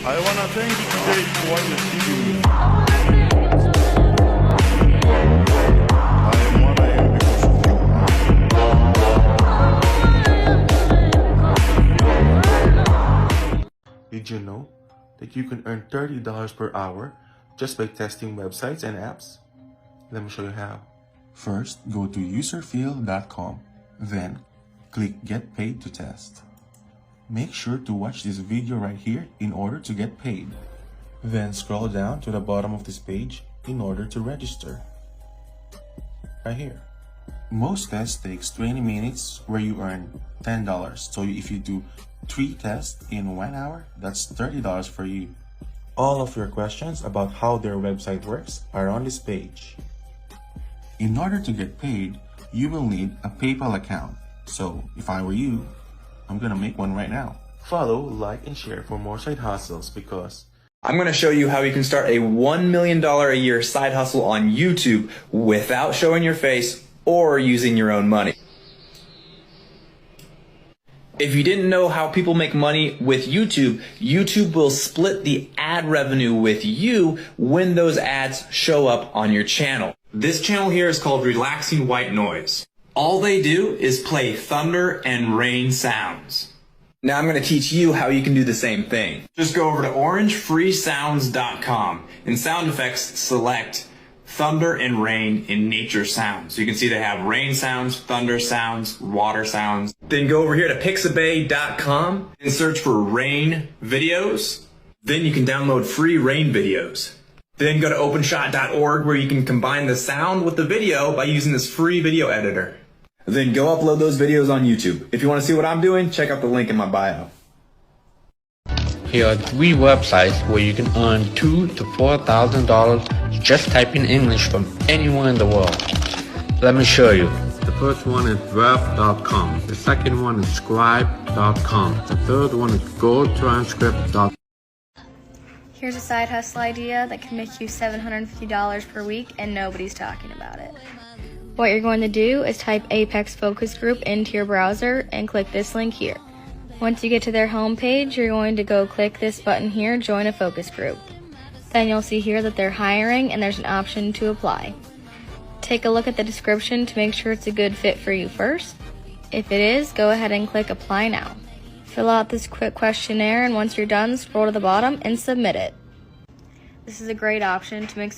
I wanna thank you today for what you're giving me. I am what I am because of you. Did you know that you can earn $30 per hour just by testing websites and apps? Let me show you how. First, go to userfeel.com. Then, click Get Paid to test. Make sure to watch this video right here in order to get paid. Then scroll down to the bottom of this page in order to register. Right here. Most tests takes 20 minutes where you earn $10. So if you do 3 tests in 1 hour, that's $30 for you. All of your questions about how their website works are on this page. In order to get paid, you will need a PayPal account. So if I were you, I'm gonna make one right now. Follow, like, and share for more side hustles because I'm going to show you how you can start a $1 million a year side hustle on YouTube without showing your face or using your own money. If you didn't know how people make money with YouTube, YouTube will split the ad revenue with you when those ads show up on your channel. This channel here is called Relaxing White Noise. All they do is play thunder and rain sounds. Now I'm going to teach you how you can do the same thing. Just go over to orangefreesounds.com. In sound effects, select thunder and rain in nature sounds. So you can see they have rain sounds, thunder sounds, water sounds. Then go over here to pixabay.com and search for rain videos. Then you can download free rain videos. Then go to openshot.org where you can combine the sound with the video by using this free video editor. Then go upload those videos on YouTube. If you want to see what I'm doing, check out the link in my bio. Here are 3 websites where you can earn $2,000 to $4,000 just typing English from anywhere in the world. Let me show you. The first one is draft.com. The second one is scribe.com. The third one is gotranscript.com. Here's a side hustle idea that can make you $750 per week and nobody's talking about it. What you're going to do is type Apex Focus Group into your browser and click this link here. Once you get to their home page, you're going to go click this button here, Join a Focus Group. Then you'll see here that they're hiring and there's an option to apply. Take a look at the description to make sure it's a good fit for you first. If it is, go ahead and click Apply Now. Fill out this quick questionnaire and once you're done, scroll to the bottom and submit it. This is a great option to make